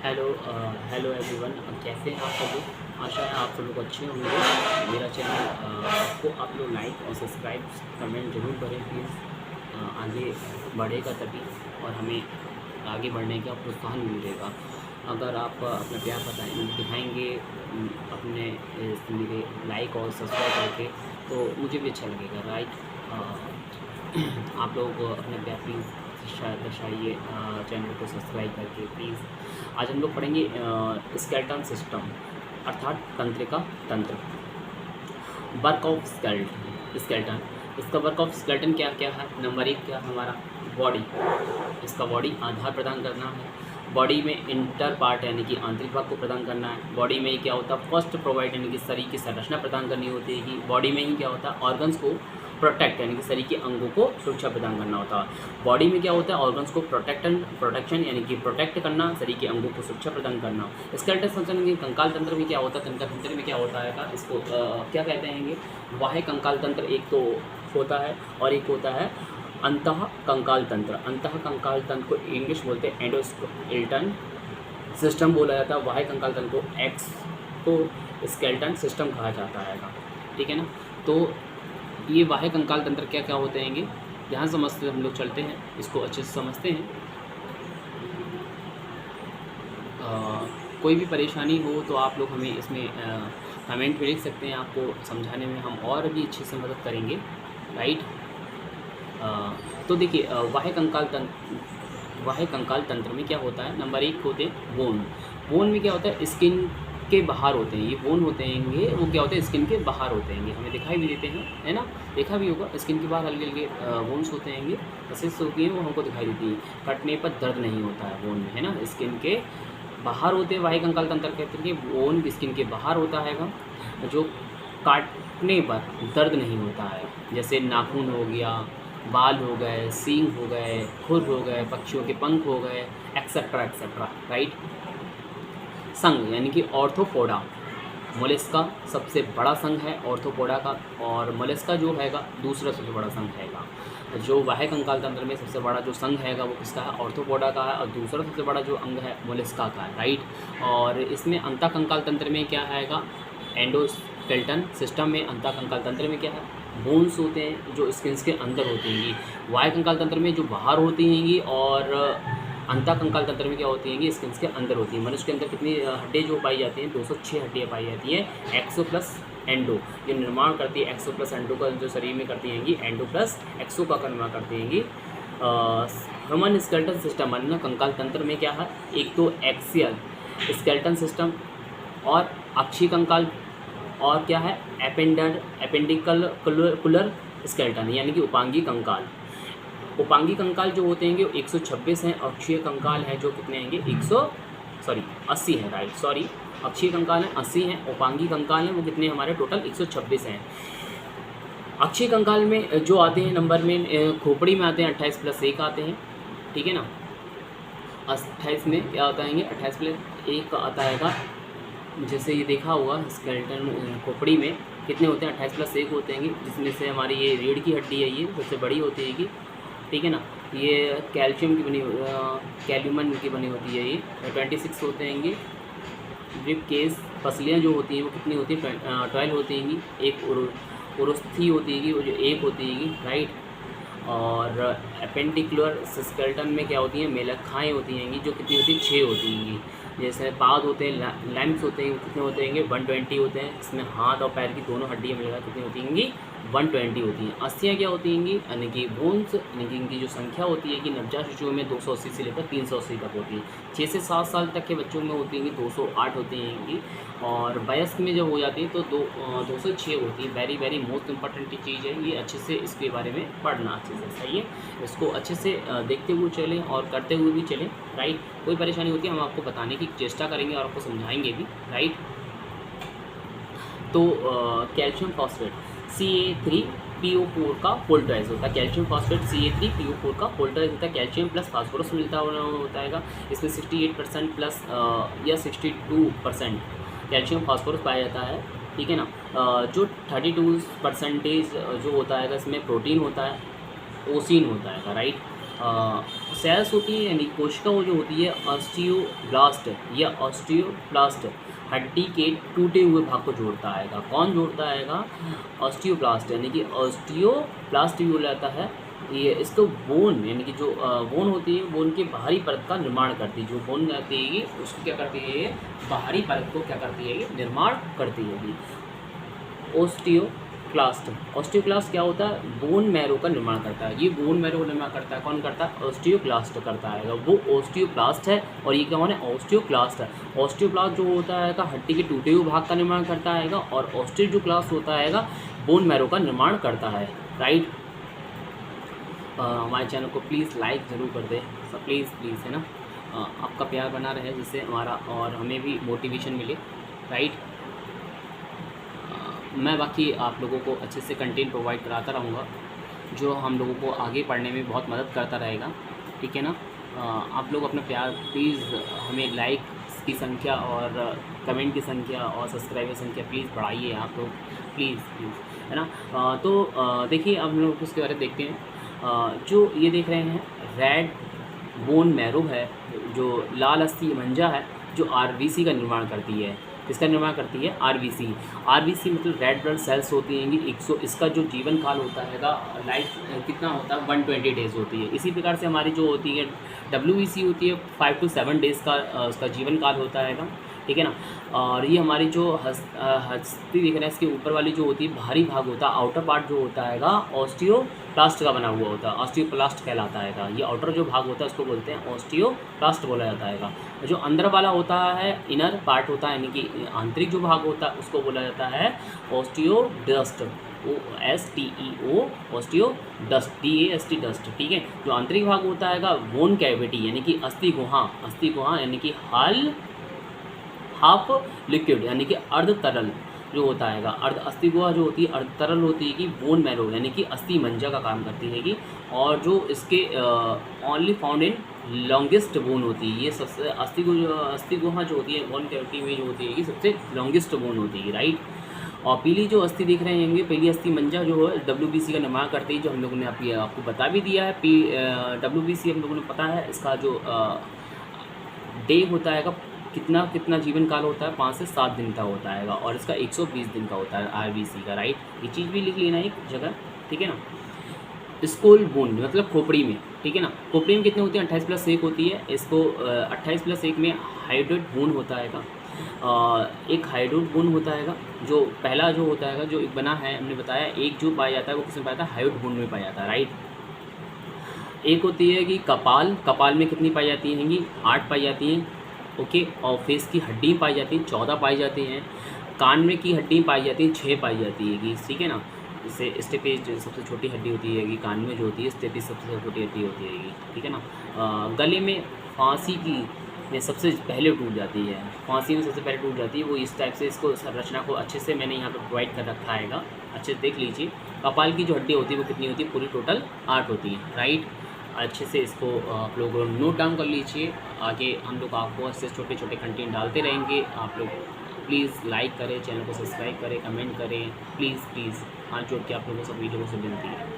Hello everyone. कैसे हैं आप सब लोग? आशा है आप सब लोग अच्छे होंगे। मेरा चैनल को आप लोग लाइक और सब्सक्राइब कमेंट जरूर करें प्लीज़। आगे बढ़ेगा तभी और हमें आगे बढ़ने का प्रोत्साहन मिलेगा। अगर आप अपना प्यार दिखाएंगे अपने मेरे लाइक और सब्सक्राइब करके, तो मुझे भी अच्छा लगेगा, राइट। आप लोग अपने प्यार प्लीज़ दर्शाइए चैनल को सब्सक्राइब करके प्लीज़। आज हम लोग पढ़ेंगे स्केलेटन सिस्टम अर्थात तंत्रिका तंत्र। Work of skeleton. इसका वर्क ऑफ स्केलेटन क्या क्या है? नंबर 1 क्या हमारा बॉडी। इसका बॉडी आधार प्रदान करना है। बॉडी में इंटर पार्ट यानी कि आंतरिक भाग को प्रदान करना है। बॉडी में ही क्या होता है? फर्स्ट प्रोवाइड यानी कि शरीर की संरचना प्रदान करनी होती है। बॉडी में ही क्या होता है? ऑर्गन्स को प्रोटेक्ट यानी कि शरीर के अंगों को सुरक्षा प्रदान करना होता है। बॉडी में क्या होता है? ऑर्गन्स को प्रोटेक्शन यानी कि प्रोटेक्ट करना, शरीर के अंगों को सुरक्षा प्रदान करना। स्केलेटल सिस्टम के कंकाल तंत्र में क्या होता है? तंत्र में क्या होता है? इसको क्या कहते हैं? बाह्य कंकाल तंत्र एक तो होता है और एक होता है अंतः कंकाल तंत्र। अंतः कंकाल तंत्र को इंग्लिश बोलते हैं एंडोस्केलेटन सिस्टम बोला जाता है। बाह्य कंकाल तंत्र को एक्सोस्केलेटन सिस्टम कहा जाता है, ठीक है ना। तो ये बाह्य कंकाल तंत्र क्या क्या होते हैं? ध्यान समझते हम लोग चलते हैं, इसको अच्छे से समझते हैं। कोई भी परेशानी हो तो आप लोग हमें इसमें कमेंट में लिख सकते हैं। आपको समझाने में हम और भी अच्छे से मदद करेंगे, राइट। तो देखिए बाह्य कंकाल तंत्र में क्या होता है? नंबर 1 होते हैं बोन। बोन में क्या होता है? स्किन के बाहर होते हैं। ये बोन होते हैं, वो क्या होते हैं? स्किन के बाहर होते हैं। हमें दिखाई भी देते हैं, है ना, देखा भी होगा। स्किन के बाहर हल्के हल्के बोन्स होते हैं, मसल्स होती हैं, वो हमको दिखाई देती है। कटने पर दर्द नहीं होता है बोन में, है ना। स्किन के बाहर होते हैं बाह्य कंकाल तंत्र कहते हैं। बोन स्किन के बाहर होता है जो काटने पर दर्द नहीं होता है। जैसे नाखून हो गया, बाल हो गए, सींग हो गए, खुर हो गए, पक्षियों के पंख हो गए, एक्सेट्रा एक्सेट्रा, राइट। संघ यानी कि ऑर्थोपोडा मोलस्का सबसे बड़ा संघ है ऑर्थोपोडा का, और मोलस्का जो हैगा दूसरा सबसे बड़ा संघ हैगा। जो बाह्य कंकाल तंत्र में सबसे बड़ा जो संघ हैगा वो किसका है? ऑर्थोपोडा का है। और दूसरा सबसे बड़ा जो अंग है मोलस्का का है, राइट। और इसमें अंतः कंकाल तंत्र में क्या आएगा? एंडोस्केलेटन सिस्टम में अंतः कंकाल तंत्र में क्या है? बोन्स होते हैं जो स्किन्स के अंदर होती हैं। बाह्य कंकाल तंत्र में जो बाहर होती हैं, और अंतः कंकाल तंत्र में क्या होती हैं? स्किन्स के अंदर होती हैं। मनुष्य के अंदर कितनी हड्डियाँ जो पाई जाती हैं? 206 हड्डियाँ पाई जाती हैं। एक्सो प्लस एंडो जो निर्माण करती है, एक्सो प्लस एंडो का जो शरीर में करती हैं, एंडो प्लस एक्सो का निर्माण करती हैं। ह्यूमन स्केलेटन सिस्टम अन्य कंकाल तंत्र में क्या है? एक तो एक्सियल स्केलेटन सिस्टम और अक्षीय कंकाल, और क्या है? एपेंडिकुलर स्केलेटन यानी कि उपांगी कंकाल। उपांगी कंकाल जो होते हैं वो 126 हैं। अक्षीय कंकाल है जो कितने हैं? 80 हैं, राइट, सॉरी। अक्षीय कंकाल हैं 80 हैं, उपांगी कंकाल हैं वो कितने हमारे? टोटल 126 हैं। अक्षीय कंकाल में जो आते हैं नंबर में खोपड़ी में आते हैं 28+1 आते हैं, ठीक है ना। 28 में क्या आता है? 28+1 आता है। जैसे ये देखा होगा स्केलेटन खोपड़ी में कितने होते हैं? 28+1 होते हैं, जिसमें से हमारी ये रीढ़ की हड्डी है, ये सबसे बड़ी होती है, ठीक है ना। ये कैल्शियम की बनी कैल्यूमन की बनी होती है। ये 26 होते हैं। रिब केस पसलियाँ जो होती हैं वो कितनी होती हैं? 12 होती हैं। एक उरुस्थी होती है वो जो 1 होती है, राइट। और एपेंडिकुलर स्केलेटन में क्या होती हैं? मेलखाएँ होती हैं जो कितनी होती हैं? 6 होती हैं। जैसे पाद होते हैं, लैम्स होते हैं, कितने होते हैं? 120 होते हैं। इसमें हाथ और पैर की दोनों हड्डियाँ मिलकर कितनी होती हैं? 120 होती हैं। अस्थियाँ क्या होती हैं? यानी कि बोन्स, यानी कि इनकी जो संख्या होती है कि नवजात शिशुओं में 280 से लेकर 380 तक होती है। 6 से 7 साल तक के बच्चों में होती हैं 208 होती हैं, और वयस्क में जब हो जाती है तो 206 होती है। वेरी वेरी मोस्ट इंपॉर्टेंट चीज़ है ये, अच्छे से इसके बारे में पढ़ना अच्छे से, सही है। इसको अच्छे से देखते हुए चलें और करते हुए भी चलें, राइट। कोई परेशानी होती है हम आपको बताने की चेष्टा करेंगे और आपको समझाएंगे भी, राइट। तो कैल्शियम फॉस्फेट Ca3PO4 का वोल्टाइज होता है। कैल्शियम फॉस्फेट Ca3PO4 का वोल्टाइज होता है। कैल्शियम प्लस फास्फोरस मिलता होता है। इसमें 68% प्लस या 62% कैल्शियम फास्फोरस पाया जाता है, ठीक है ना। जो 32% जो होता है इसमें प्रोटीन होता है, ओसिन होता है, राइट। सेल्स होती है यानी कोशिकाओं जो होती है ऑस्टियोब्लास्ट या ऑस्टियोप्लास्ट हड्डी के टूटे हुए भाग को जोड़ता आएगा। कौन जोड़ता आएगा? ऑस्टियोब्लास्ट, यानी कि ऑस्टियोप्लास्ट भी बोला जाता है। ये इसको बोन यानी कि जो बोन होती है, बोन के बाहरी परत का निर्माण करती है। जो बोन रहती है ये उसको क्या करती है, ये बाहरी परत को क्या करती है, ये निर्माण करती है। ऑस्टियोक्लास्ट, ऑस्टियोक्लास्ट क्या होता है? बोन मैरो का निर्माण करता है। ये बोन मैरो का निर्माण करता है। कौन करता है? ऑस्टियोक्लास्ट करता है। वो ऑस्टियोप्लास्ट है और ये क्या होने? ऑस्टियोक्लास्ट है। ऑस्टियोप्लास्ट जो होता है हड्डी के टूटे हुए भाग का निर्माण करता है और ऑस्टियोक्लास्ट होता है बोन मैरो का निर्माण करता है। राइट। हमारे चैनल को प्लीज़ लाइक ज़रूर कर दें, प्लीज़ है ना। आपका प्यार बना रहे जिससे हमारा और हमें भी मोटिवेशन मिले। राइट। मैं बाकी आप लोगों को अच्छे से कंटेंट प्रोवाइड कराता रहूँगा जो हम लोगों को आगे पढ़ने में बहुत मदद करता रहेगा। ठीक है ना। आप लोग अपना प्यार प्लीज़ हमें लाइक की संख्या और कमेंट की संख्या और सब्सक्राइबर की संख्या प्लीज़ बढ़ाइए आप लोग, प्लीज़ है ना। तो देखिए अब हम लोग उसके बारे में देखते हैं। जो ये देख रहे हैं रेड बोन मैरो है, जो लाल अस्थि मंजा है, जो आरबीसी का निर्माण करती है। किसका निर्माण करती है? आरबीसी। आरबीसी मतलब रेड ब्लड सेल्स होती हैं। 100 इसका जो जीवन काल होता है लाइफ कितना होता है? 120 डेज़ होती है। इसी प्रकार से हमारी जो होती है डब्ल्यूबीसी होती है 5 to 7 डेज़ का उसका जीवन काल होता है। ठीक है ना। और ये हमारी जो हस्ती दिख रहा है इसके ऊपर वाली जो होती है बाहरी भाग होता है, आउटर पार्ट जो होता है ऑस्टियोप्लास्ट का बना हुआ होता है, ऑस्टियोप्लास्ट कहलाता है। ये आउटर जो भाग होता है उसको बोलते हैं ऑस्टियोप्लास्ट बोला जाता है। जो अंदर वाला होता है इनर पार्ट होता है यानी कि आंतरिक जो भाग होता है उसको बोला जाता है ऑस्टियोडस्ट, OSTEO, ऑस्टियोडस्ट, DAST डस्ट। ठीक है। जो आंतरिक भाग होता है बोन कैविटी यानी कि अस्थि गुहा यानी कि हाफ लिक्विड यानी कि अर्ध तरल जो होता है अर्ध अस्थि गुहा जो होती है अर्ध तरल होती है कि बोन मैरो यानी कि अस्थि मंजा का काम करती है कि। और जो इसके only found in longest bone होती है। ये सबसे अस्थि गुहा जो होती है बोन कैविटी में जो होती है कि सबसे लॉन्गेस्ट बोन होती है। राइट। और पीली जो अस्थि दिख रहे हैं पीली अस्थि मंजा जो है WBC का निर्माण करती है, जो हम लोगों ने आपको बता भी दिया है। WBC हम लोगों ने पता है इसका जो डे होता है कितना जीवन काल होता है? 5 से 7 दिन का होता है और इसका 120 दिन का होता है आरबीसी का। राइट। ये चीज़ भी लिख लेना एक जगह। ठीक है ना। स्कूल बोन मतलब खोपड़ी में। ठीक है ना। खोपड़ी में कितने होते हैं? 28+1 होती है। इसको 28+1 में हाइड्रेट बोन होता है एक हाइड्रेट बोन होता है जो पहला जो होता है जो एक बना है हमने बताया। एक जो पाया जाता है वो किसमें पाया जाता है? हाइड्रेट बोन में पाया जाता है। राइट। एक होती है कि कपाल में कितनी पाई जाती हैं? 8 पाई जाती हैं। ओके। और फेस की हड्डी पाई जाती है 14 पाई जाती हैं। कान में की हड्डी पाई जाती है 6 पाई जाती है। ठीक है ना। जैसे स्टेपेज सबसे छोटी हड्डी होती है कान में जो होती है, स्टेपेज सबसे छोटी हड्डी होती है। ठीक है ना। गले में फांसी की में सबसे पहले टूट जाती है, फांसी में सबसे पहले टूट जाती है। वो इस टाइप से इसको संरचना को अच्छे से मैंने यहाँ पर प्रोवाइड कर रखा है। अच्छे से देख लीजिए। कपाल की जो हड्डी होती है वो कितनी होती है? पूरी टोटल 8 होती है। राइट। अच्छे से इसको आप लोग नोट डाउन कर लीजिए। आगे हम लोग आपको ऐसे छोटे छोटे कंटेंट डालते रहेंगे। आप लोग प्लीज़ लाइक करें, चैनल को सब्सक्राइब करें, कमेंट करें, प्लीज़ हाथ जोड़ के आप लोगों को सब वीडियो को विनती है।